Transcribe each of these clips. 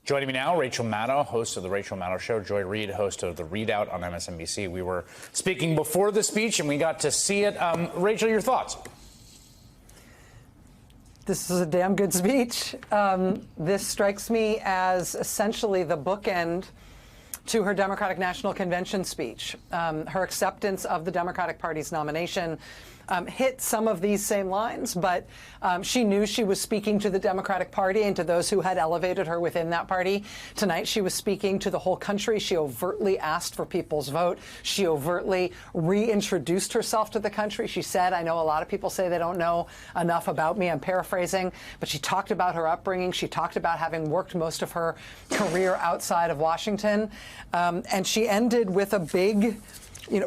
Joining me now, Rachel Maddow, host of The Rachel Maddow Show, Joy Reid, host of The Readout on MSNBC. We were speaking before the speech, and we got to see it. Rachel, your thoughts? This is a damn good speech. This strikes me as essentially the bookend to her Democratic National Convention speech. Her acceptance of the Democratic Party's nomination hit some of these same lines, but she knew she was speaking to the Democratic Party and to those who had elevated her within that party. Tonight, she was speaking to the whole country. She overtly asked for people's vote. She overtly reintroduced herself to the country. She said, I know a lot of people say they don't know enough about me. I'm paraphrasing, but she talked about her upbringing. She talked about having worked most of her career outside of Washington. And she ended with a big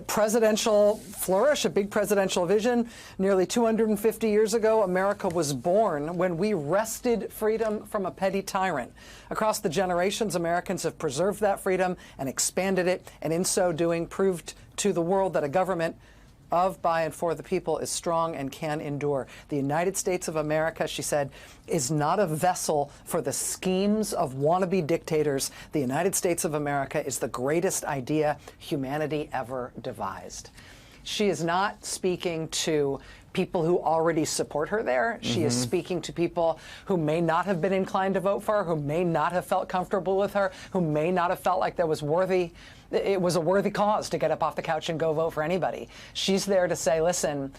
presidential flourish, a big presidential vision. Nearly 250 years ago, America was born when we wrested freedom from a petty tyrant. Across the generations, Americans have preserved that freedom and expanded it, and in so doing, proved to the world that a government of, by, and for the people is strong and can endure. The United States of America, she said, is not a vessel for the schemes of wannabe dictators. The United States of America is the greatest idea humanity ever devised. She is not speaking to people who already support her there. She is speaking to people who may not have been inclined to vote for her, who may not have felt comfortable with her, who may not have felt like it was a worthy cause to get up off the couch and go vote for anybody. She's there to say, listen,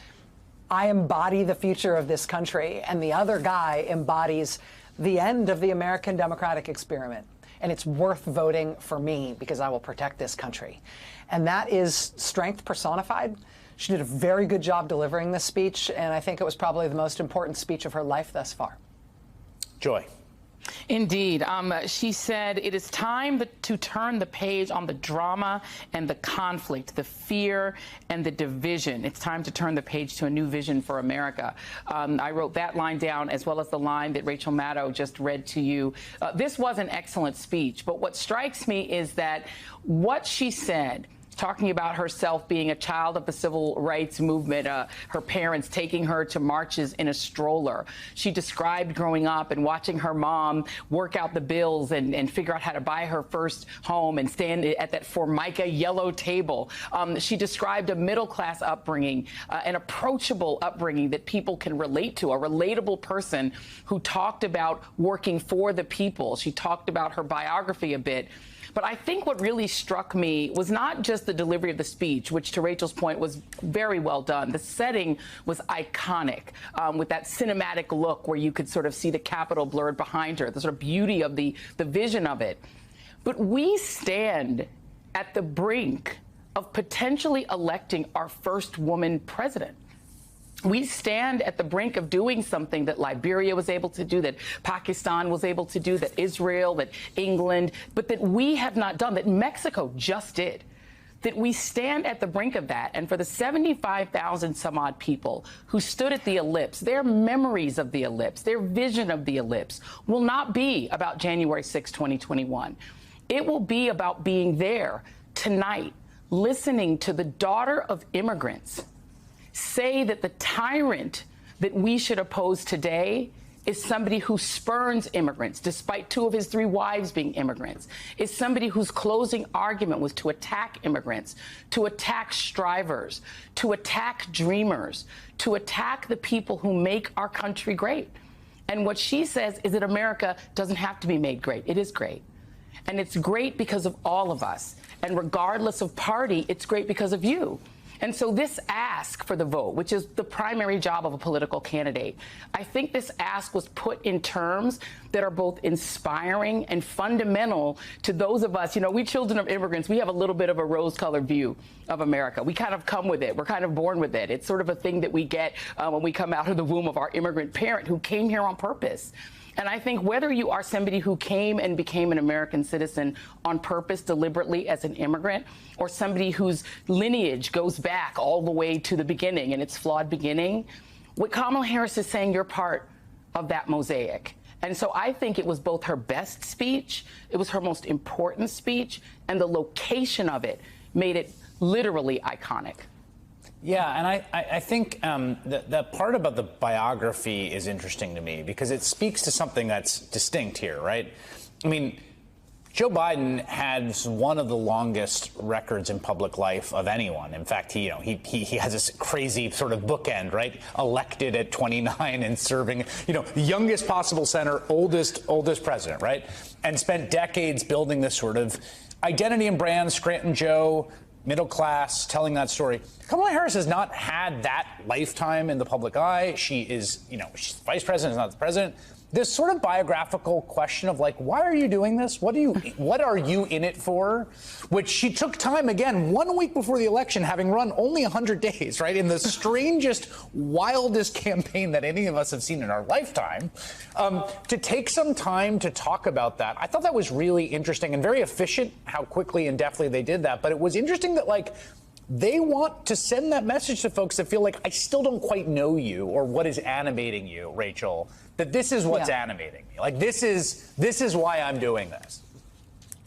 I embody the future of this country, and the other guy embodies the end of the American democratic experiment. And it's worth voting for me because I will protect this country. And that is strength personified. She did a very good job delivering this speech, and I think it was probably the most important speech of her life thus far. Joy. Indeed. She said it is time to turn the page on the drama and the conflict, the fear and the division. It's time to turn the page to a new vision for America. I wrote that line down as well as the line that Rachel Maddow just read to you. This was an excellent speech, but what strikes me is that what she said, talking about herself being a child of the civil rights movement, her parents taking her to marches in a stroller. She described growing up and watching her mom work out the bills and figure out how to buy her first home and stand at that Formica yellow table. She described a middle-class upbringing, an approachable upbringing that people can relate to, a relatable person who talked about working for the people. She talked about her biography a bit. But I think what really struck me was not just the delivery of the speech, which to Rachel's point was very well done. The setting was iconic, with that cinematic look where you could sort of see the Capitol blurred behind her, the sort of beauty of the vision of it. But we stand at the brink of potentially electing our first woman president. We stand at the brink of doing something that Liberia was able to do, that Pakistan was able to do, that Israel, that England, but that we have not done, that Mexico just did. That we stand at the brink of that. And for the 75,000 some odd people who stood at the ellipse, their memories of the ellipse, their vision of the ellipse will not be about January 6, 2021. It will be about being there tonight, listening to the daughter of immigrants say that the tyrant that we should oppose today is somebody who spurns immigrants, despite 2 of his 3 wives being immigrants, is somebody whose closing argument was to attack immigrants, to attack strivers, to attack dreamers, to attack the people who make our country great. And what she says is that America doesn't have to be made great. It is great. And it's great because of all of us. And regardless of party, it's great because of you. And so this ask for the vote, which is the primary job of a political candidate, I think this ask was put in terms that are both inspiring and fundamental to those of us. You know, we children of immigrants, we have a little bit of a rose-colored view of America. We kind of come with it. We're kind of born with it. It's sort of a thing that we get when we come out of the womb of our immigrant parent who came here on purpose. And I think whether you are somebody who came and became an American citizen on purpose, deliberately as an immigrant, or somebody whose lineage goes back all the way to the beginning and its flawed beginning, what Kamala Harris is saying, you're part of that mosaic. And so I think it was both her best speech, it was her most important speech, and the location of it made it literally iconic. Yeah, and I think the part about the biography is interesting to me because it speaks to something that's distinct here, right? I mean, Joe Biden has one of the longest records in public life of anyone. In fact, he has this crazy sort of bookend, right? Elected at 29 and serving, youngest possible senator, oldest president, right? And spent decades building this sort of identity and brand, Scranton Joe, middle class, telling that story. Kamala Harris has not had that lifetime in the public eye. She is, she's vice president, is not the president. This sort of biographical question of, like, why are you doing this? What are you in it for? Which she took time, again, 1 week before the election, having run only 100 days, right, in the strangest, wildest campaign that any of us have seen in our lifetime, to take some time to talk about that. I thought that was really interesting and very efficient how quickly and deftly they did that. But it was interesting that, like, they want to send that message to folks that feel like, I still don't quite know you or what is animating you, Rachel, that this is what's animating me. Like, this is why I'm doing this.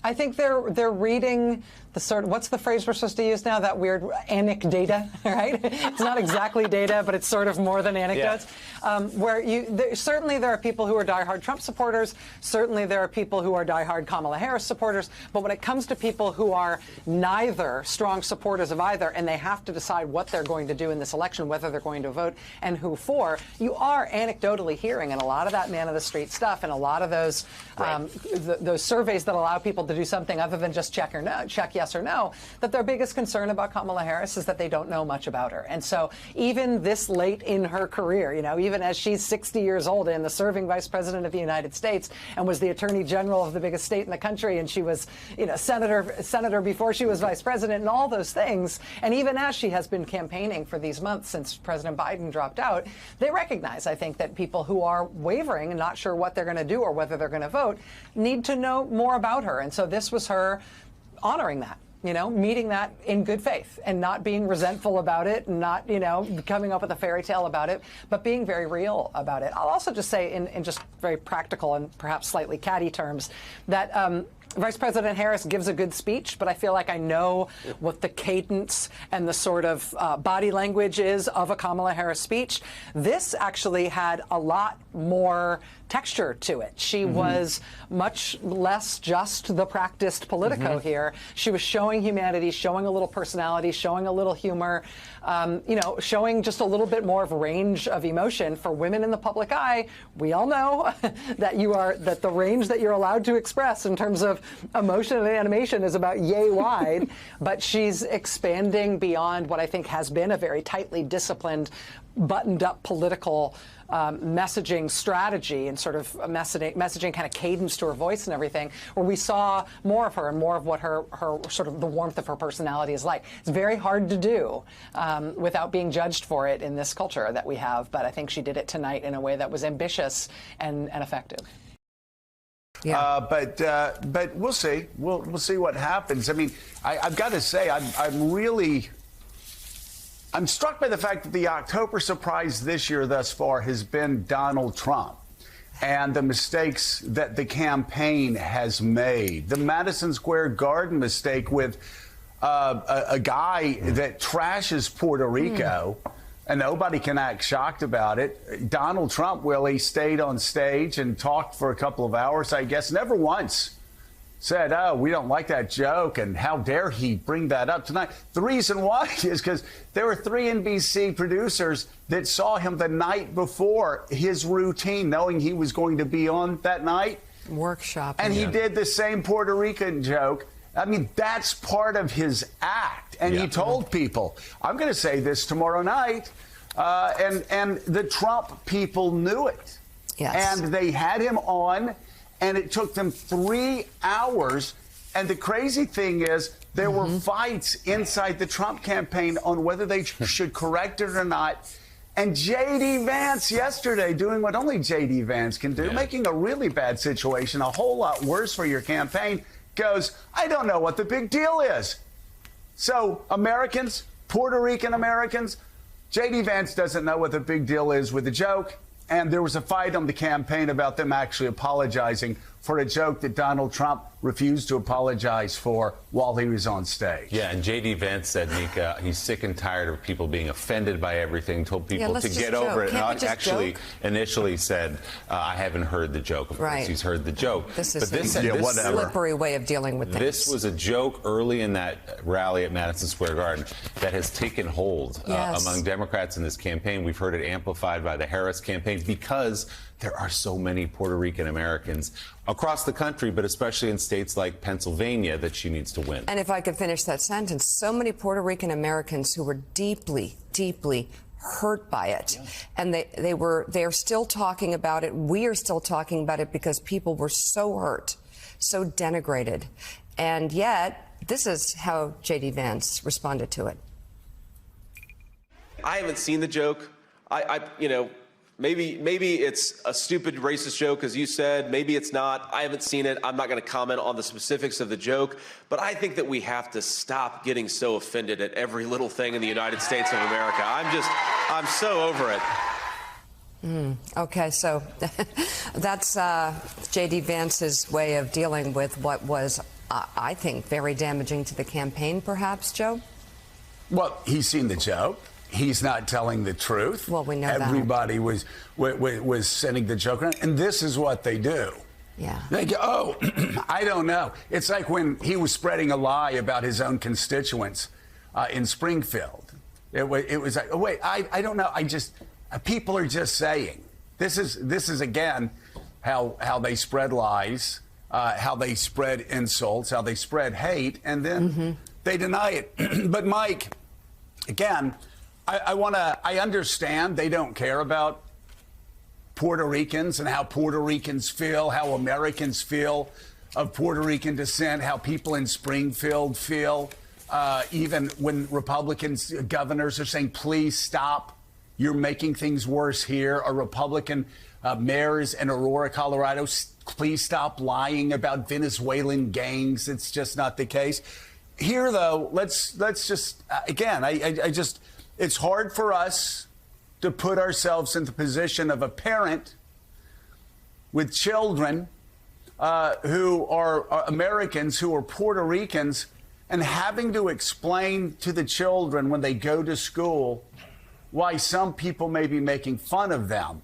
I think they're reading the sort of, what's the phrase we're supposed to use now? That weird anecdata, right? It's not exactly data, but it's sort of more than anecdotes. Yeah. Certainly there are people who are diehard Trump supporters. Certainly there are people who are diehard Kamala Harris supporters. But when it comes to people who are neither strong supporters of either, and they have to decide what they're going to do in this election, whether they're going to vote and who for, you are anecdotally hearing, and a lot of that man of the street stuff, and a lot of those those surveys that allow people to do something other than just check yes or no, that their biggest concern about Kamala Harris is that they don't know much about her. And so even this late in her career, even as she's 60 years old and the serving vice president of the United States and was the attorney general of the biggest state in the country, and she was, senator before she was vice president and all those things. And even as she has been campaigning for these months since President Biden dropped out, they recognize, I think, that people who are wavering and not sure what they're going to do or whether they're going to vote need to know more about her. And so this was her honoring that, meeting that in good faith and not being resentful about it, and not, coming up with a fairy tale about it, but being very real about it. I'll also just say in just very practical and perhaps slightly catty terms that Vice President Harris gives a good speech, but I feel like I know what the cadence and the sort of body language is of a Kamala Harris speech. This actually had a lot more texture to it. She was much less just the practiced Politico here. She was showing humanity, showing a little personality, showing a little humor, showing just a little bit more of a range of emotion for women in the public eye. We all know that the range that you're allowed to express in terms of emotion and animation is about yay wide, but she's expanding beyond what I think has been a very tightly disciplined, buttoned up political messaging strategy and sort of messaging kind of cadence to her voice and everything, where we saw more of her and more of what her sort of the warmth of her personality is like. It's very hard to do without being judged for it in this culture that we have, but I think she did it tonight in a way that was ambitious and effective. Yeah. But we'll see. We'll see what happens. I mean, I've got to say, I'm struck by the fact that the October surprise this year thus far has been Donald Trump and the mistakes that the campaign has made. The Madison Square Garden mistake with a guy that trashes Puerto Rico, and nobody can act shocked about it. Donald Trump, Willie, stayed on stage and talked for a couple of hours, I guess, never once said, oh, we don't like that joke, and how dare he bring that up tonight. The reason why is because there were 3 NBC producers that saw him the night before his routine, knowing he was going to be on that night. Workshop. And he did the same Puerto Rican joke. I mean, that's part of his act. And he told people, I'm going to say this tomorrow night. And the Trump people knew it. Yes. And they had him on. And it took them 3 hours. And the crazy thing is, there were fights inside the Trump campaign on whether they should correct it or not. And J.D. Vance yesterday, doing what only J.D. Vance can do, making a really bad situation a whole lot worse for your campaign, goes, I don't know what the big deal is. So Americans, Puerto Rican Americans, J.D. Vance doesn't know what the big deal is with the joke. And there was a fight on the campaign about them actually apologizing for a joke that Donald Trump refused to apologize for while he was on stage. Yeah, and J.D. Vance said, Mika, he's sick and tired of people being offended by everything, told people to get over it. Can't we just Actually, joke? Initially said, I haven't heard the joke. Of course, he's heard the joke. This is but a slippery way of dealing with things. This was a joke early in that rally at Madison Square Garden that has taken hold among Democrats in this campaign. We've heard it amplified by the Harris campaign because there are so many Puerto Rican Americans across the country, but especially in states like Pennsylvania, that she needs to win. And if I could finish that sentence, so many Puerto Rican Americans who were deeply, deeply hurt by it. Yeah. And they're still talking about it. We are still talking about it because people were so hurt, so denigrated. And yet, this is how J.D. Vance responded to it. I haven't seen the joke. Maybe it's a stupid racist joke, as you said. Maybe it's not. I haven't seen it. I'm not going to comment on the specifics of the joke. But I think that we have to stop getting so offended at every little thing in the United States of America. I'm so over it. Okay, so that's J.D. Vance's way of dealing with what was, I think, very damaging to the campaign, perhaps, Joe? Well, he's seen the joke. He's not telling the truth. Well, we know Everybody was sending the joke around, and this is what they do. Yeah. They go, oh, I don't know. It's like when he was spreading a lie about his own constituents in Springfield. It was like, oh, wait, I don't know. People are just saying. This is again how they spread lies, how they spread insults, how they spread hate, and then they deny it. But Mike, again, I understand they don't care about Puerto Ricans and how Puerto Ricans feel, how Americans feel of Puerto Rican descent, how people in Springfield feel, even when Republicans, governors are saying, please stop, you're making things worse here. Or Republican mayors in Aurora, Colorado, please stop lying about Venezuelan gangs. It's just not the case. Here, though, let's just, again, it's hard for us to put ourselves in the position of a parent with children who are Americans, who are Puerto Ricans, and having to explain to the children when they go to school why some people may be making fun of them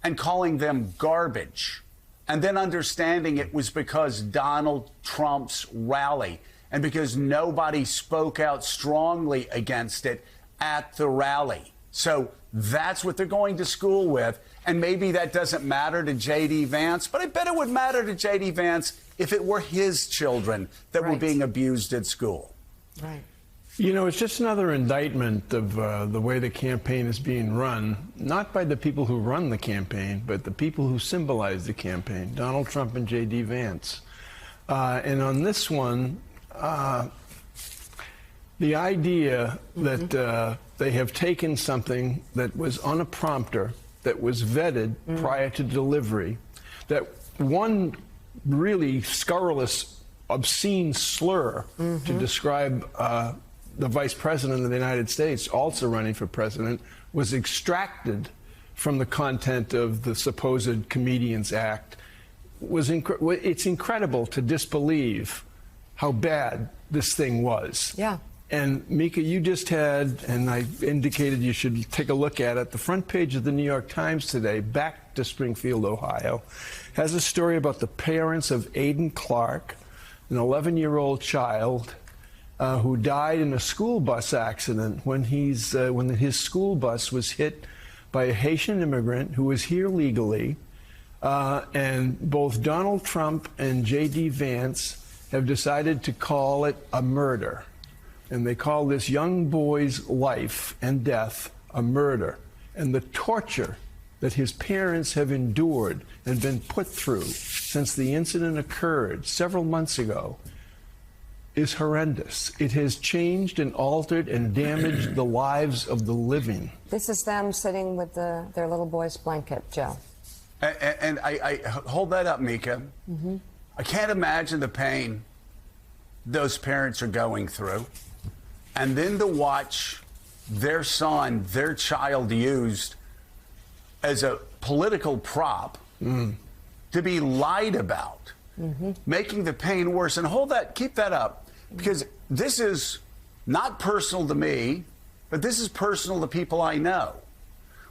and calling them garbage, and then understanding it was because Donald Trump's rally and because nobody spoke out strongly against it at the rally. So that's what they're going to school with. And maybe that doesn't matter to J.D. Vance, but I bet it would matter to J.D. Vance if it were his children that were being abused at school. Right. You know, it's just another indictment of the way the campaign is being run, not by the people who run the campaign, but the people who symbolize the campaign, Donald Trump and J.D. Vance. And on this one, the idea that they have taken something that was on a prompter, that was vetted prior to delivery, that one really scurrilous, obscene slur to describe the Vice President of the United States, also running for president, was extracted from the content of the supposed Comedians Act. It's incredible to disbelieve how bad this thing was. Yeah. And Mika, you just had, and I indicated you should take a look at it, the front page of the New York Times today, back to Springfield, Ohio, has a story about the parents of Aiden Clark, an 11-year-old child who died in a school bus accident when his school bus was hit by a Haitian immigrant who was here legally. And both Donald Trump and J.D. Vance have decided to call it a murder. And they call this young boy's life and death a murder. And the torture that his parents have endured and been put through since the incident occurred several months ago is horrendous. It has changed and altered and damaged the lives of the living. This is them sitting with their little boy's blanket, Joe. And I hold that up, Mika. I can't imagine the pain those parents are going through. And then to watch their son, their child used as a political prop to be lied about. making the pain worse. And keep that up, because this is not personal to me, but this is personal to people I know.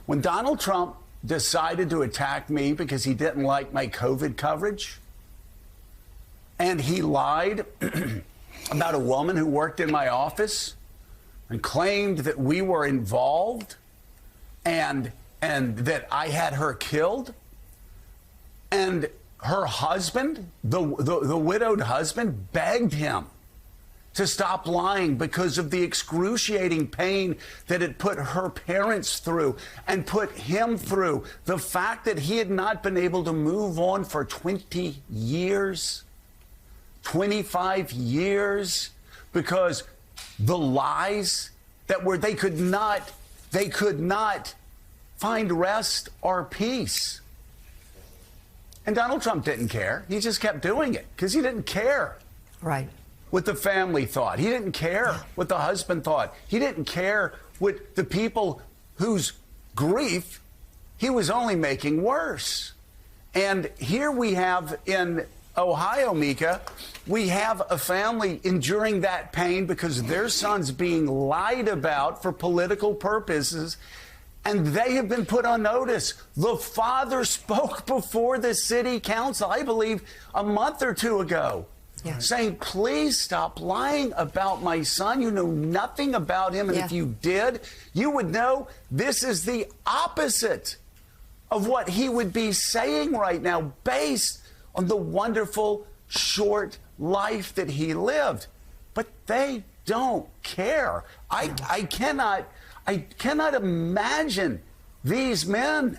When Donald Trump decided to attack me because he didn't like my COVID coverage, and he lied about a woman who worked in my office and claimed that we were involved and that I had her killed, and her husband, the widowed husband, begged him to stop lying because of the excruciating pain that it put her parents through and put him through. The fact that he had not been able to move on for 20 years, 25 years, because the lies that were, they could not find rest or peace. And Donald Trump didn't care. He just kept doing it because he didn't care. Right. What the family thought. He didn't care what the husband thought. He didn't care what the people whose grief he was only making worse. And here we have in Ohio, Mika, we have a family enduring that pain because their son's being lied about for political purposes, and they have been put on notice. The father spoke before the city council, I believe, a month or two ago, saying, please stop lying about my son. You know nothing about him, and if you did, you would know this is the opposite of what he would be saying right now, based on the wonderful short life that he lived. But they don't care. I cannot imagine these men.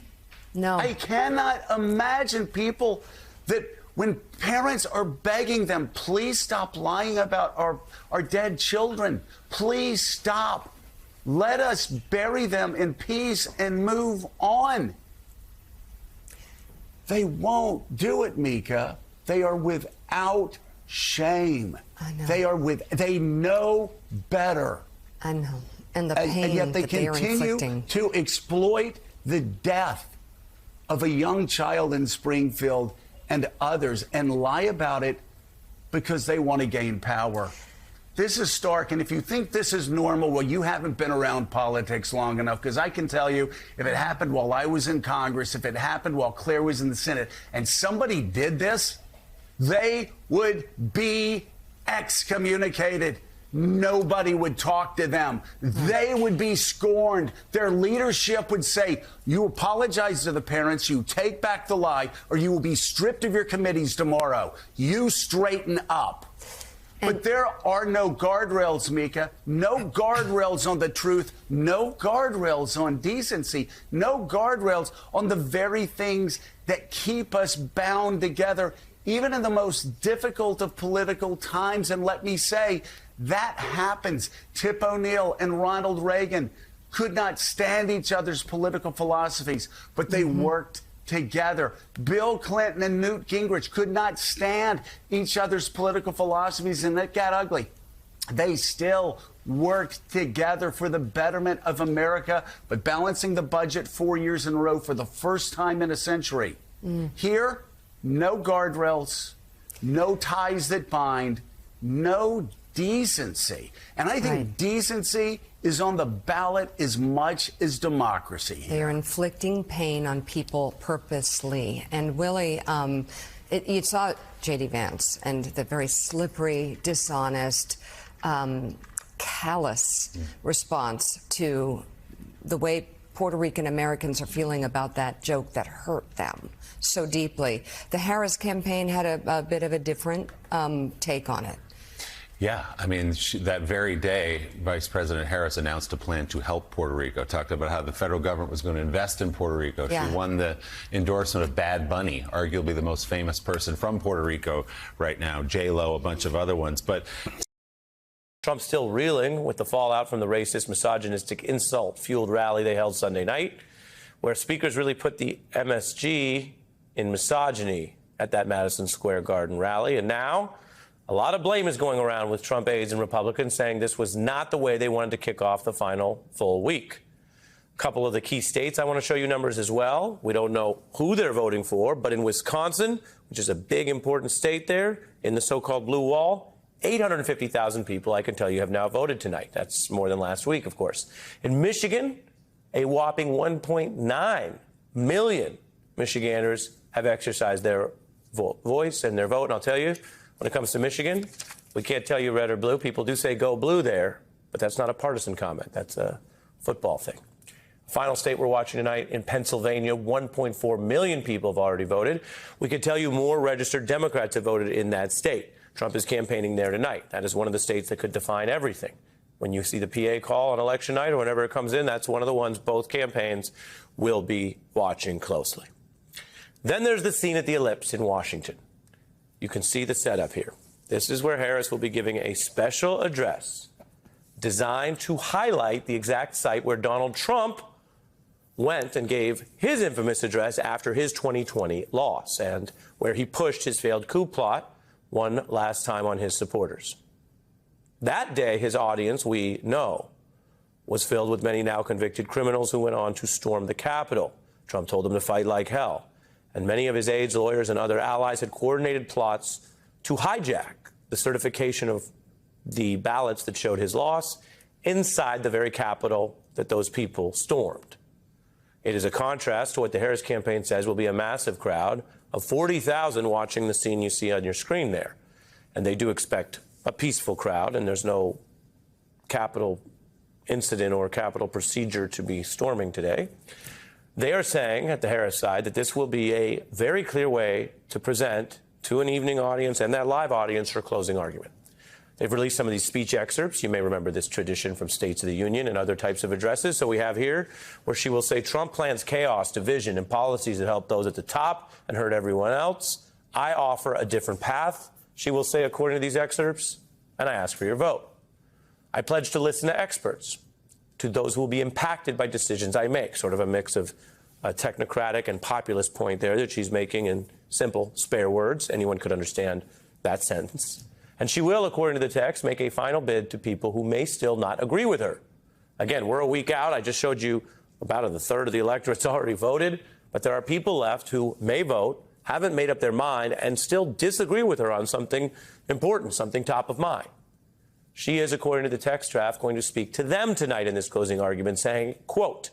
No. I cannot imagine people that when parents are begging them, please stop lying about our dead children. Please stop. Let us bury them in peace and move on. They won't do it, Mika. They are without shame. I know. They know better. I know. And the pain and yet they that they are continue inflicting. to exploit the death of a young child in Springfield and others and lie about it because they want to gain power. This is stark, and if you think this is normal, well, you haven't been around politics long enough, because I can tell you, if it happened while I was in Congress, if it happened while Claire was in the Senate, and somebody did this, they would be excommunicated. Nobody would talk to them. They would be scorned. Their leadership would say, you apologize to the parents, you take back the lie, or you will be stripped of your committees tomorrow. You straighten up. But there are no guardrails, Mika. No guardrails on the truth. No guardrails on decency. No guardrails on the very things that keep us bound together, even in the most difficult of political times. And let me say, that happens. Tip O'Neill and Ronald Reagan could not stand each other's political philosophies, but they worked together. Bill Clinton and Newt Gingrich could not stand each other's political philosophies, and it got ugly. They still worked together for the betterment of America, but balancing the budget 4 years in a row for the first time in a century. Here, no guardrails, no ties that bind, no decency. And I think decency is on the ballot as much as democracy here. They are inflicting pain on people purposely. And Willie, you saw J.D. Vance and the very slippery, dishonest, callous response to the way Puerto Rican Americans are feeling about that joke that hurt them so deeply. The Harris campaign had a bit of a different take on it. Yeah, I mean, that very day, Vice President Harris announced a plan to help Puerto Rico, talked about how the federal government was going to invest in Puerto Rico. Yeah. She won the endorsement of Bad Bunny, arguably the most famous person from Puerto Rico right now, J-Lo, a bunch of other ones. But Trump's still reeling with the fallout from the racist, misogynistic, insult-fueled rally they held Sunday night, where speakers really put the MSG in misogyny at that Madison Square Garden rally. And now a lot of blame is going around with Trump aides and Republicans saying this was not the way they wanted to kick off the final full week. couple of the key states, I want to show you numbers as well. We don't know who they're voting for, but in Wisconsin, which is a big, important state there, in the so-called blue wall, 850,000 people, I can tell you, have now voted tonight. That's more than last week, of course. In Michigan, a whopping 1.9 million Michiganders have exercised their voice and their vote. And I'll tell you, when it comes to Michigan, we can't tell you red or blue. People do say go blue there, but that's not a partisan comment. That's a football thing. Final state we're watching tonight in Pennsylvania, 1.4 million people have already voted. We could tell you more registered Democrats have voted in that state. Trump is campaigning there tonight. That is one of the states that could define everything. When you see the PA call on election night or whenever it comes in, that's one of the ones both campaigns will be watching closely. Then there's the scene at the Ellipse in Washington. You can see the setup here. This is where Harris will be giving a special address designed to highlight the exact site where Donald Trump went and gave his infamous address after his 2020 loss, and where he pushed his failed coup plot one last time on his supporters. That day, his audience, we know, was filled with many now convicted criminals who went on to storm the Capitol. Trump told them to fight like hell. And many of his aides, lawyers, and other allies had coordinated plots to hijack the certification of the ballots that showed his loss inside the very Capitol that those people stormed. It is a contrast to what the Harris campaign says will be a massive crowd of 40,000 watching the scene you see on your screen there. And they do expect a peaceful crowd, and there's no Capitol incident or Capitol procedure to be storming today. They are saying at the Harris side that this will be a very clear way to present to an evening audience and that live audience her closing argument. They've released some of these speech excerpts. You may remember this tradition from States of the Union and other types of addresses. So we have here where she will say, Trump plans chaos, division, and policies that help those at the top and hurt everyone else. I offer a different path, she will say, according to these excerpts, and I ask for your vote. I pledge to listen to experts, to those who will be impacted by decisions I make, sort of a mix of a technocratic and populist point there that she's making in simple, spare words. Anyone could understand that sentence. And she will, according to the text, make a final bid to people who may still not agree with her. Again, we're a week out. I just showed you about a third of the electorate's already voted, but there are people left who may vote, haven't made up their mind, and still disagree with her on something important, something top of mind. She is, according to the text draft, going to speak to them tonight in this closing argument, saying, quote,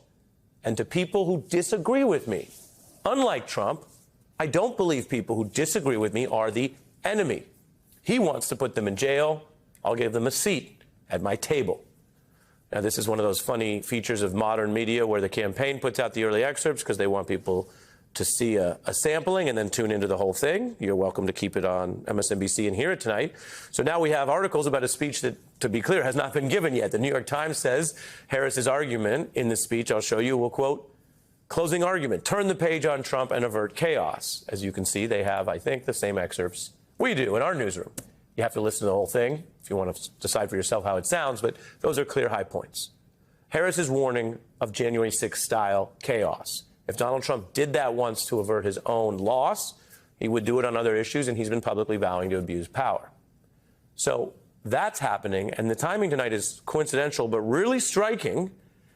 and to people who disagree with me, unlike Trump, I don't believe people who disagree with me are the enemy. He wants to put them in jail. I'll give them a seat at my table. Now, this is one of those funny features of modern media where the campaign puts out the early excerpts because they want people to see a sampling and then tune into the whole thing. You're welcome to keep it on MSNBC and hear it tonight. So now we have articles about a speech that, to be clear, has not been given yet. The New York Times says Harris's argument in this speech, I'll show you, will quote, closing argument, turn the page on Trump and avert chaos. As you can see, they have, I think, the same excerpts we do in our newsroom. You have to listen to the whole thing if you want to decide for yourself how it sounds, but those are clear high points. Harris's warning of January 6th style chaos. If Donald Trump did that once to avert his own loss, he would do it on other issues, and he's been publicly vowing to abuse power. So that's happening, and the timing tonight is coincidental, but really striking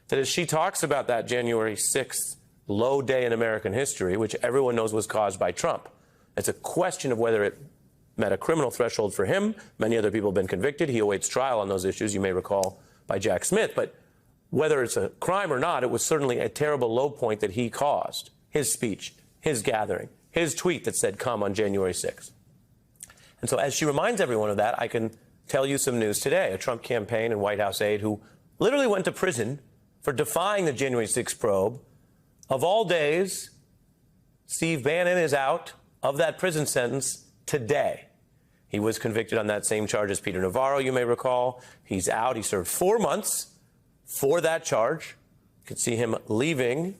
that as she talks about that January 6th low day in American history, which everyone knows was caused by Trump, it's a question of whether it met a criminal threshold for him. Many other people have been convicted. He awaits trial on those issues, you may recall, by Jack Smith. But whether it's a crime or not, it was certainly a terrible low point that he caused. His speech, his gathering, his tweet that said, come on January 6th. And so as she reminds everyone of that, I can tell you some news today. A Trump campaign and White House aide who literally went to prison for defying the January 6th probe. Of all days, Steve Bannon is out of that prison sentence today. He was convicted on that same charge as Peter Navarro, you may recall. He's out. He served 4 months for that charge. You could see him leaving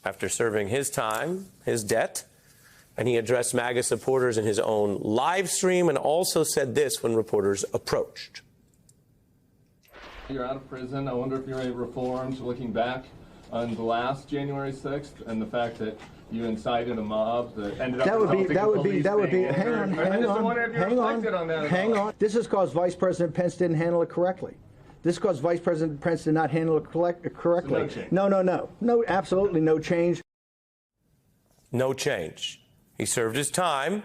after serving his time, his debt. And he addressed MAGA supporters in his own live stream and also said this when reporters approached. You're out of prison. I wonder if you're a reformed, looking back on the last January 6th and the fact that you incited a mob that ended up hang on. This is because Vice President Pence didn't handle it correctly. This is because Vice President Pence did not handle it correctly. So No, absolutely no change. No change. He served his time,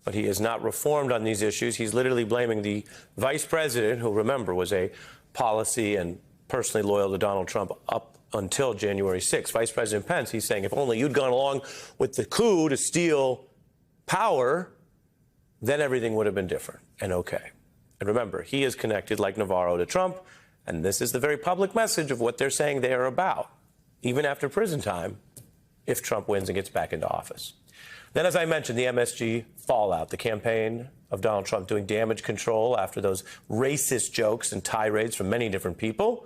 but he has not reformed on these issues. He's literally blaming the vice president, who, remember, was a policy and personally loyal to Donald Trump up until January 6th. Vice President Pence, he's saying, if only you'd gone along with the coup to steal power, then everything would have been different and okay. And remember, he is connected like Navarro to Trump, and this is the very public message of what they're saying they are about, even after prison time, if Trump wins and gets back into office. Then, as I mentioned, the MSG fallout, the campaign of Donald Trump doing damage control after those racist jokes and tirades from many different people.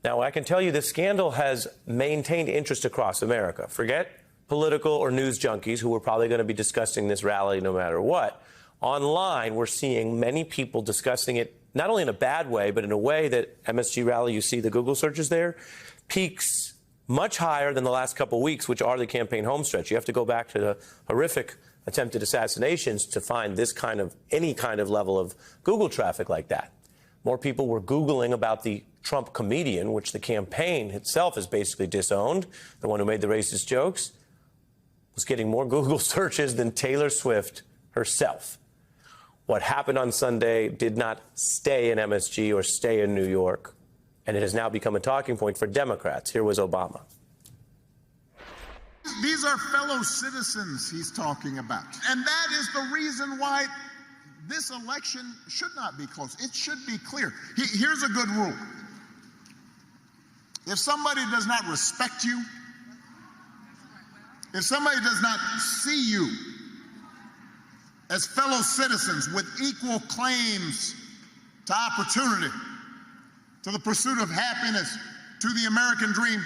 Now, I can tell you this scandal has maintained interest across America. Forget political or news junkies who are probably going to be discussing this rally no matter what. Online, we're seeing many people discussing it, not only in a bad way, but in a way that MSG rally, you see the Google searches there, peaks much higher than the last couple of weeks, which are the campaign homestretch. You have to go back to the horrific attempted assassinations to find this kind of, any kind of level of Google traffic like that. More people were Googling about the Trump comedian, which the campaign itself has basically disowned, the one who made the racist jokes, was getting more Google searches than Taylor Swift herself. What happened on Sunday did not stay in MSG or stay in New York, and it has now become a talking point for Democrats. Here was Obama. These are fellow citizens he's talking about. And that is the reason why this election should not be close. It should be clear. Here's a good rule. If somebody does not respect you, if somebody does not see you as fellow citizens with equal claims to opportunity, to the pursuit of happiness, to the American dream,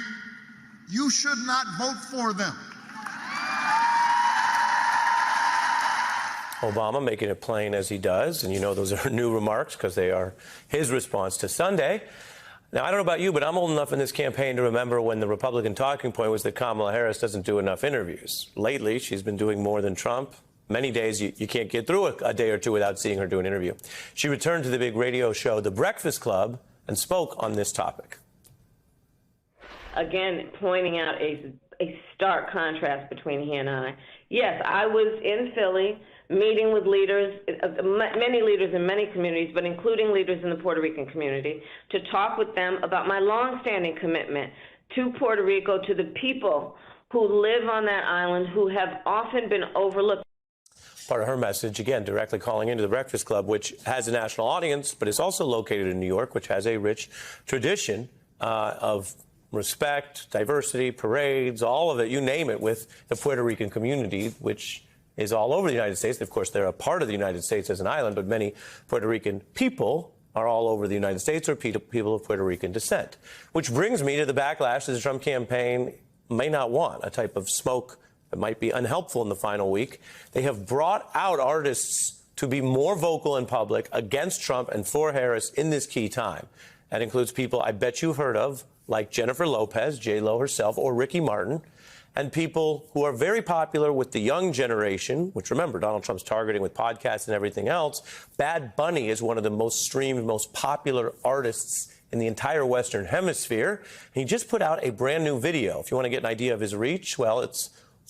you should not vote for them. Obama making it plain as he does, and you know those are new remarks because they are his response to Sunday. Now, I don't know about you, but I'm old enough in this campaign to remember when the Republican talking point was that Kamala Harris doesn't do enough interviews. Lately, she's been doing more than Trump. Many days you can't get through a day or two without seeing her do an interview. She returned to the big radio show, The Breakfast Club, and spoke on this topic. Again, pointing out a stark contrast between he and I. Yes, I was in Philly meeting with leaders, many leaders in many communities, but including leaders in the Puerto Rican community, to talk with them about my longstanding commitment to Puerto Rico, to the people who live on that island, who have often been overlooked. Part of her message, again, directly calling into The Breakfast Club, which has a national audience, but is also located in New York, which has a rich tradition of respect, diversity, parades, all of it, you name it, with the Puerto Rican community, which is all over the United States. Of course, they're a part of the United States as an island, but many Puerto Rican people are all over the United States or people of Puerto Rican descent. Which brings me to the backlash that the Trump campaign may not want, a type of smoke that might be unhelpful in the final week. They have brought out artists to be more vocal in public against Trump and for Harris in this key time. That includes people I bet you've heard of, like Jennifer Lopez, J-Lo herself, or Ricky Martin, and people who are very popular with the young generation, which, remember, Donald Trump's targeting with podcasts and everything else. Bad Bunny is one of the most streamed, most popular artists in the entire Western Hemisphere. And he just put out a brand new video. If you want to get an idea of his reach, well, it's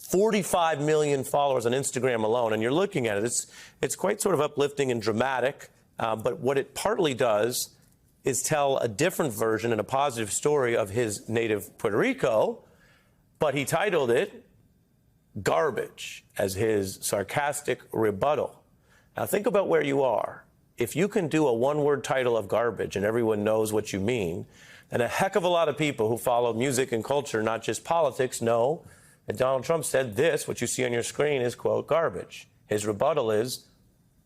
45 million followers on Instagram alone. And you're looking at it, it's quite sort of uplifting and dramatic. But what it partly does is tell a different version and a positive story of his native Puerto Rico. But he titled it Garbage as his sarcastic rebuttal. Now think about where you are. If you can do a one-word title of garbage and everyone knows what you mean, then a heck of a lot of people who follow music and culture, not just politics, know that Donald Trump said this, what you see on your screen is, quote, garbage. His rebuttal is,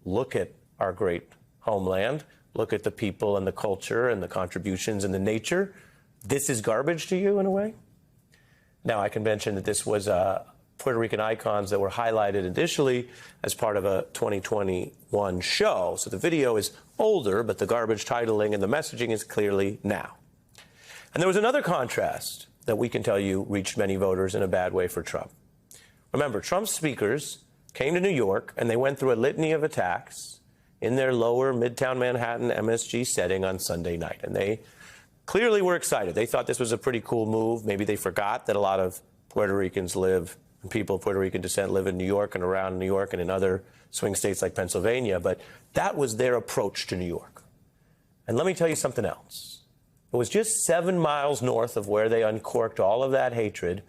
look at our great homeland. Look at the people and the culture and the contributions and the nature. This is garbage to you in a way? Now, I can mention that this was Puerto Rican icons that were highlighted initially as part of a 2021 show. So the video is older, but the garbage titling and the messaging is clearly now. And there was another contrast that we can tell you reached many voters in a bad way for Trump. Remember, Trump's speakers came to New York and they went through a litany of attacks. in their lower Midtown Manhattan MSG setting on Sunday night. And they clearly were excited. They thought this was a pretty cool move. Maybe they forgot that a lot of Puerto Ricans live, and people of Puerto Rican descent live in New York and around New York and in other swing states like Pennsylvania. But that was their approach to New York. And let me tell you something else. It was just 7 miles north of where they uncorked all of that hatred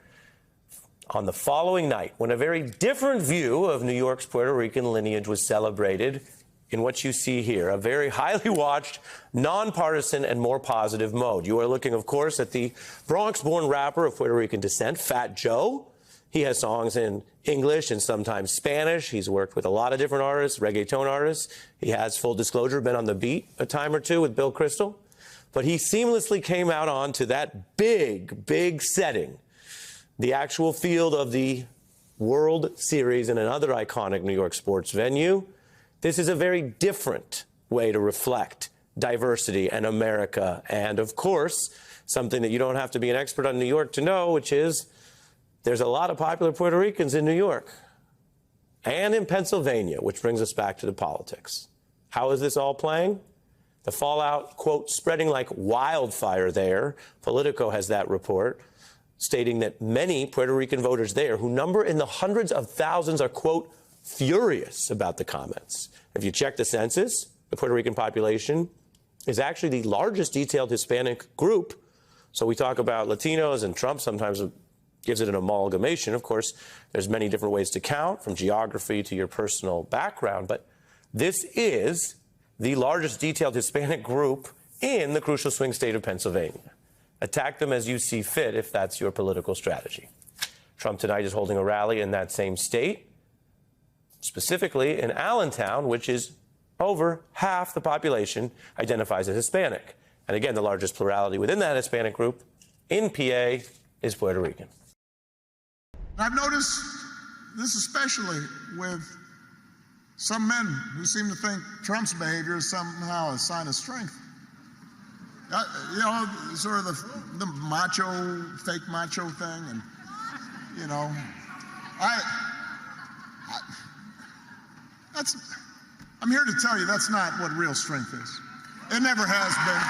on the following night, when a very different view of New York's Puerto Rican lineage was celebrated in what you see here, a very highly watched, nonpartisan, and more positive mode. You are looking, of course, at the Bronx-born rapper of Puerto Rican descent, Fat Joe. He has songs in English and sometimes Spanish. He's worked with a lot of different artists, reggaeton artists. He has, full disclosure, been on the beat a time or two with Bill Crystal. But he seamlessly came out onto that big, big setting, the actual field of the World Series and another iconic New York sports venue. This is a very different way to reflect diversity and America. And, of course, something that you don't have to be an expert on New York to know, which is there's a lot of popular Puerto Ricans in New York and in Pennsylvania, which brings us back to the politics. How is this all playing? The fallout, quote, spreading like wildfire there. Politico has that report, stating that many Puerto Rican voters there, who number in the hundreds of thousands, are, quote, furious about the comments. If you check the census, the Puerto Rican population is actually the largest detailed Hispanic group. So we talk about Latinos, and Trump sometimes gives it an amalgamation. Of course, there's many different ways to count, from geography to your personal background. But this is the largest detailed Hispanic group in the crucial swing state of Pennsylvania. Attack them as you see fit if that's your political strategy. Trump tonight is holding a rally in that same state, specifically in Allentown, which is over half the population identifies as Hispanic. And again, the largest plurality within that Hispanic group in PA is Puerto Rican. I've noticed this especially with some men who seem to think Trump's behavior is somehow a sign of strength. You know, sort of the macho, fake macho thing. And, you know, I'm here to tell you that's not what real strength is. It never has been.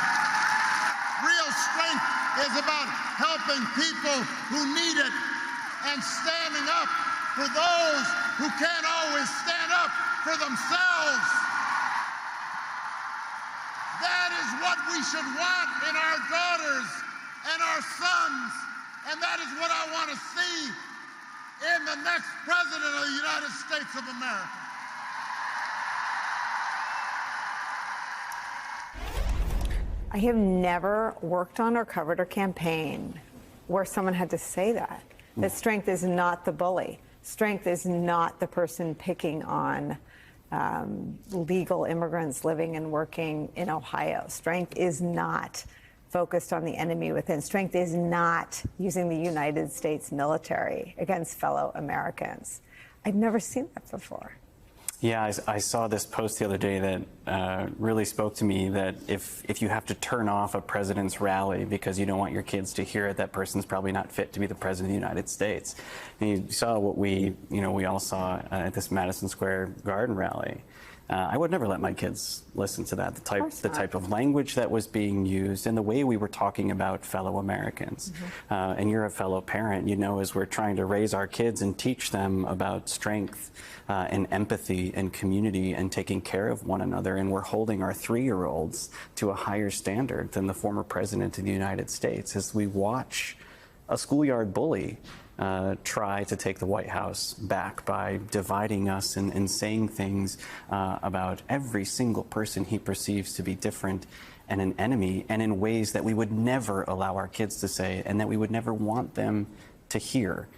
Real strength is about helping people who need it and standing up for those who can't always stand up for themselves. That is what we should want in our daughters and our sons, and that is what I want to see in the next president of the United States of America. I have never worked on or covered a campaign where someone had to say that strength is not the bully. Strength is not the person picking on legal immigrants living and working in Ohio. Strength is not focused on the enemy within. Strength is not using the United States military against fellow Americans. I've never seen that before. Yeah, I saw this post the other day that really spoke to me, that if you have to turn off a president's rally because you don't want your kids to hear it, that person's probably not fit to be the president of the United States. And you saw what we all saw at this Madison Square Garden rally. I would never let my kids listen to that, the type of language that was being used and the way we were talking about fellow Americans. Mm-hmm. And you're a fellow parent, you know, as we're trying to raise our kids and teach them about strength and empathy and community and taking care of one another. And we're holding our 3-year-olds to a higher standard than the former president of the United States as we watch a schoolyard bully try to take the White House back by dividing us and saying things about every single person he perceives to be different and an enemy, and in ways that we would never allow our kids to say and that we would never want them to hear.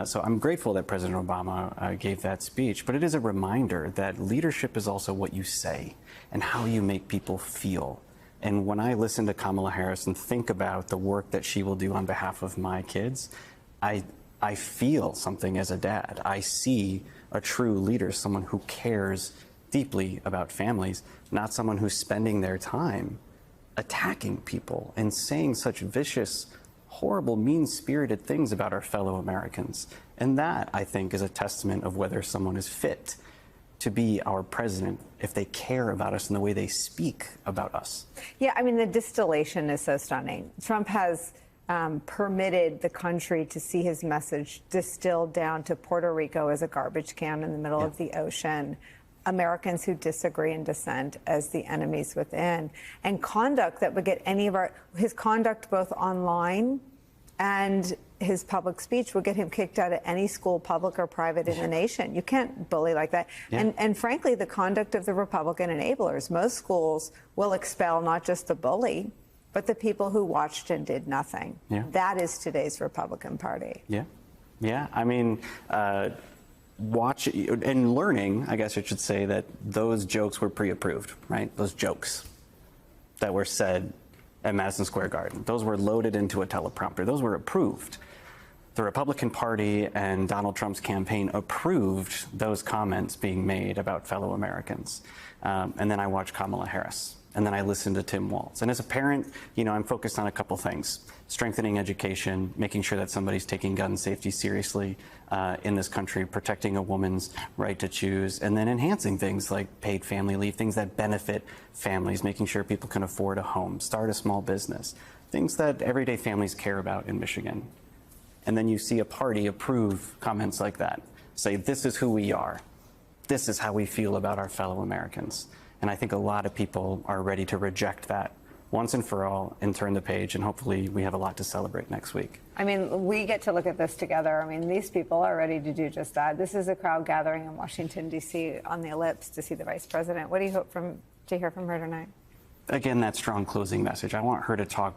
So I'm grateful that President Obama gave that speech, but it is a reminder that leadership is also what you say and how you make people feel. And when I listen to Kamala Harris and think about the work that she will do on behalf of my kids, I feel something as a dad. I see a true leader, someone who cares deeply about families, not someone who's spending their time attacking people and saying such vicious, horrible, mean-spirited things about our fellow Americans. And that, I think, is a testament of whether someone is fit to be our president if they care about us in the way they speak about us. Yeah, I mean, the distillation is so stunning. Trump has permitted the country to see his message distilled down to Puerto Rico as a garbage can in the middle of the ocean, Americans who disagree and dissent as the enemies within, and conduct that would get his conduct both online and his public speech would get him kicked out of any school, public or private, in the nation. You can't bully like that. Yeah. And frankly, the conduct of the Republican enablers. Most schools will expel not just the bully, but the people who watched and did nothing. Yeah. That is today's Republican Party. Yeah. Yeah. I mean, watch and learning, I guess I should say, that those jokes were pre-approved, right? Those jokes that were said at Madison Square Garden. Those were loaded into a teleprompter. Those were approved. The Republican Party and Donald Trump's campaign approved those comments being made about fellow Americans. And then I watched Kamala Harris. And then I listened to Tim Walz. And as a parent, I'm focused on a couple things. Strengthening education, making sure that somebody's taking gun safety seriously in this country, protecting a woman's right to choose, and then enhancing things like paid family leave, things that benefit families, making sure people can afford a home, start a small business, things that everyday families care about in Michigan. And then you see a party approve comments like that, say, this is who we are. This is how we feel about our fellow Americans. And I think a lot of people are ready to reject that once and for all and turn the page. And hopefully we have a lot to celebrate next week. I mean, we get to look at this together. I mean, these people are ready to do just that. This is a crowd gathering in Washington, D.C. on the ellipse to see the vice president. What do you hope to hear from her tonight? Again, that strong closing message. I want her to talk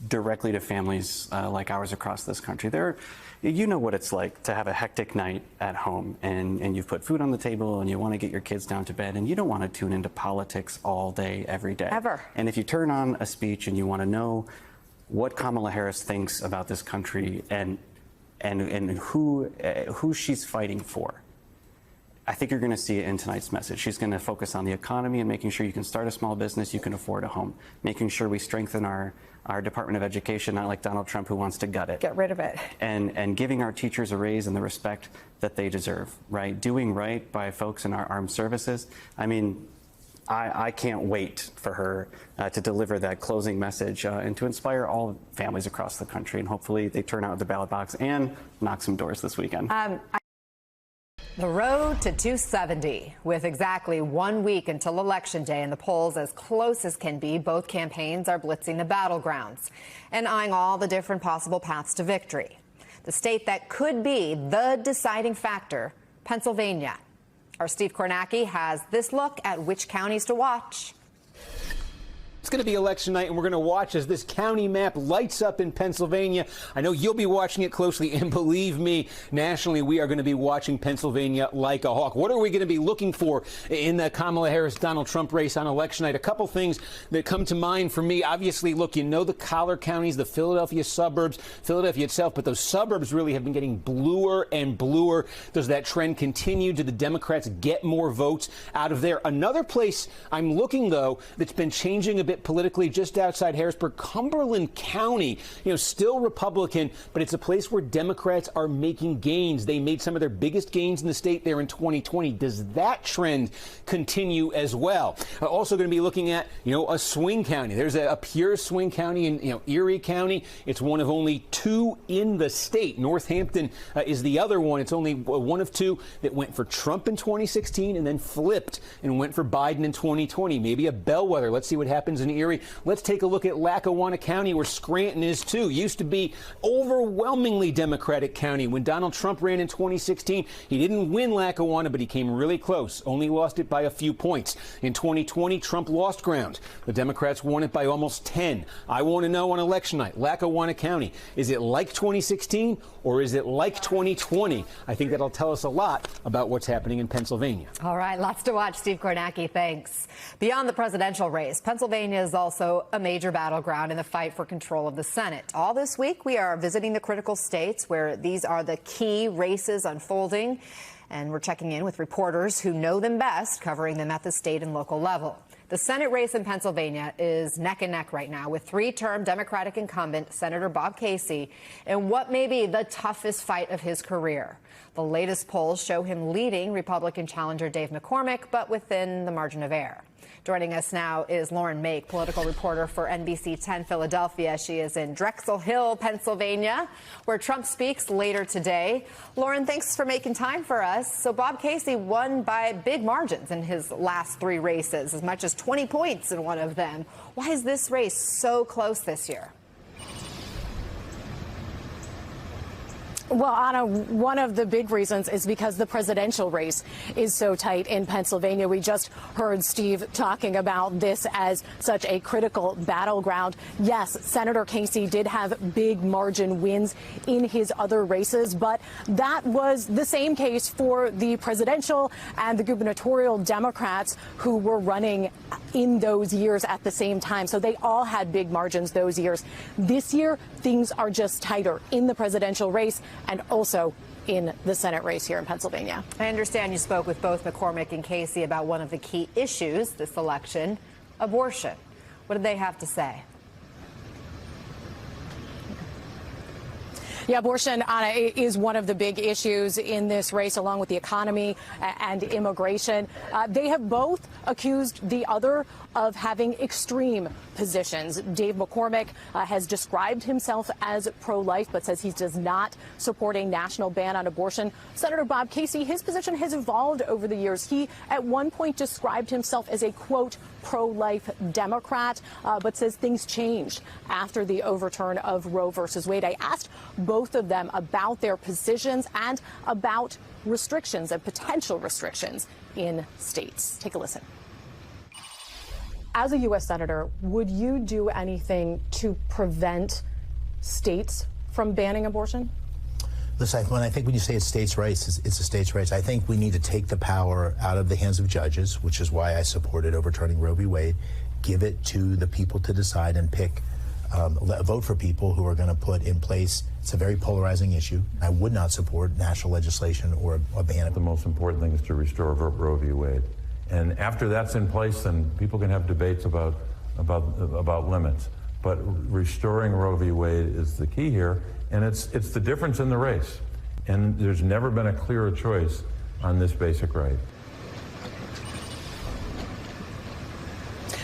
directly to families like ours across this country. You know what it's like to have a hectic night at home and you've put food on the table and you want to get your kids down to bed and you don't want to tune into politics all day, every day. Ever. And if you turn on a speech and you want to know what Kamala Harris thinks about this country and who she's fighting for, I think you're going to see it in tonight's message. She's going to focus on the economy and making sure you can start a small business, you can afford a home, making sure we strengthen our Department of Education, not like Donald Trump who wants to gut it. Get rid of it. And giving our teachers a raise and the respect that they deserve, right? Doing right by folks in our armed services. I mean, I can't wait for her to deliver that closing message and to inspire all families across the country. And hopefully they turn out at the ballot box and knock some doors this weekend. The road to 270. With exactly 1 week until Election Day and the polls as close as can be, both campaigns are blitzing the battlegrounds and eyeing all the different possible paths to victory. The state that could be the deciding factor, Pennsylvania. Our Steve Kornacki has this look at which counties to watch. It's going to be election night, and we're going to watch as this county map lights up in Pennsylvania. I know you'll be watching it closely, and believe me, nationally, we are going to be watching Pennsylvania like a hawk. What are we going to be looking for in the Kamala Harris-Donald Trump race on election night? A couple things that come to mind for me. Obviously, look, you know the collar counties, the Philadelphia suburbs, Philadelphia itself, but those suburbs really have been getting bluer and bluer. Does that trend continue? Do the Democrats get more votes out of there? Another place I'm looking, though, that's been changing a bit politically, just outside Harrisburg, Cumberland County, still Republican, but it's a place where Democrats are making gains. They made some of their biggest gains in the state there in 2020. Does that trend continue as well? Also going to be looking at, a swing county. There's a pure swing county in, Erie County. It's one of only two in the state. Northampton is the other one. It's only one of two that went for Trump in 2016 and then flipped and went for Biden in 2020. Maybe a bellwether. Let's see what happens in Erie. Let's take a look at Lackawanna County, where Scranton is too. Used to be overwhelmingly Democratic county. When Donald Trump ran in 2016, he didn't win Lackawanna, but he came really close. Only lost it by a few points. In 2020, Trump lost ground. The Democrats won it by almost 10. I want to know on election night, Lackawanna County, is it like 2016 or is it like 2020? I think that'll tell us a lot about what's happening in Pennsylvania. All right, lots to watch. Steve Kornacki, thanks. Beyond the presidential race, Pennsylvania is also a major battleground in the fight for control of the Senate. All this week, we are visiting the critical states where these are the key races unfolding, and we're checking in with reporters who know them best, covering them at the state and local level. The Senate race in Pennsylvania is neck and neck right now with three-term Democratic incumbent Senator Bob Casey in what may be the toughest fight of his career. The latest polls show him leading Republican challenger Dave McCormick, but within the margin of error. Joining us now is Lauren Make, political reporter for NBC 10 Philadelphia. She is in Drexel Hill, Pennsylvania, where Trump speaks later today. Lauren, thanks for making time for us. So Bob Casey won by big margins in his last three races, as much as 20 points in one of them. Why is this race so close this year? Well, Anna, one of the big reasons is because the presidential race is so tight in Pennsylvania. We just heard Steve talking about this as such a critical battleground. Yes, Senator Casey did have big margin wins in his other races, but that was the same case for the presidential and the gubernatorial Democrats who were running in those years at the same time. So they all had big margins those years. This year, things are just tighter in the presidential race and also in the Senate race here in Pennsylvania. I understand you spoke with both McCormick and Casey about one of the key issues this election, abortion. What did they have to say? Yeah, abortion, Anna, is one of the big issues in this race, along with the economy and immigration. They have both accused the other of having extreme positions. Dave McCormick has described himself as pro-life, but says he does not support a national ban on abortion. Senator Bob Casey, his position has evolved over the years. He at one point described himself as a, quote, pro-life Democrat, but says things changed after the overturn of Roe versus Wade. I asked both of them about their positions and about restrictions and potential restrictions in states. Take a listen. As a U.S. Senator, would you do anything to prevent states from banning abortion? Listen, when you say it's states' rights, it's a states' rights. I think we need to take the power out of the hands of judges, which is why I supported overturning Roe v. Wade, give it to the people to decide and pick, vote for people who are going to put in place. It's a very polarizing issue. I would not support national legislation or a ban. The most important thing is to restore Roe v. Wade. And after that's in place, then people can have debates about limits. But restoring Roe v. Wade is the key here, and it's the difference in the race. And there's never been a clearer choice on this basic right.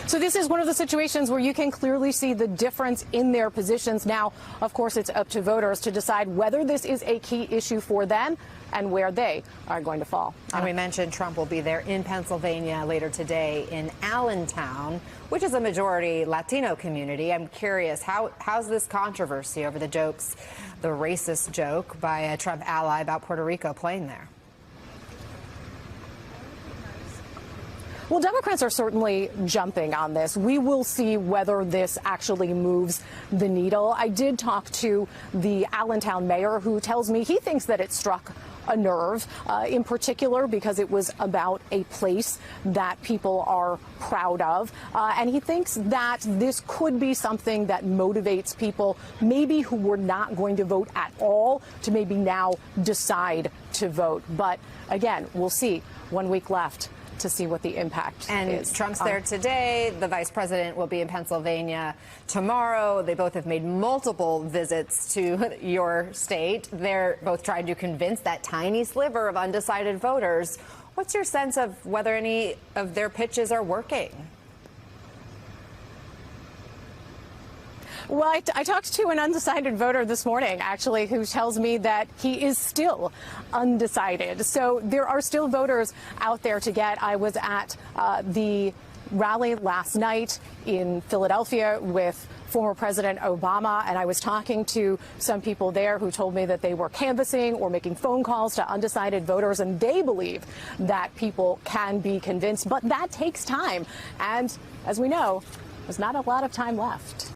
So this is one of the situations where you can clearly see the difference in their positions. Now, of course, it's up to voters to decide whether this is a key issue for them and where they are going to fall. And we mentioned Trump will be there in Pennsylvania later today in Allentown, which is a majority Latino community. I'm curious, how's this controversy over the racist joke by a Trump ally about Puerto Rico playing there? Well, Democrats are certainly jumping on this. We will see whether this actually moves the needle. I did talk to the Allentown mayor, who tells me he thinks that it struck a nerve, in particular because it was about a place that people are proud of. And he thinks that this could be something that motivates people maybe who were not going to vote at all to maybe now decide to vote. But again, we'll see. 1 week left to see what the impact is. And Trump's there today. The vice president will be in Pennsylvania tomorrow. They both have made multiple visits to your state. They're both trying to convince that tiny sliver of undecided voters. What's your sense of whether any of their pitches are working? Well, I talked to an undecided voter this morning, actually, who tells me that he is still undecided. So there are still voters out there to get. I was at the rally last night in Philadelphia with former President Obama, and I was talking to some people there who told me that they were canvassing or making phone calls to undecided voters, and they believe that people can be convinced. But that takes time. And as we know, there's not a lot of time left.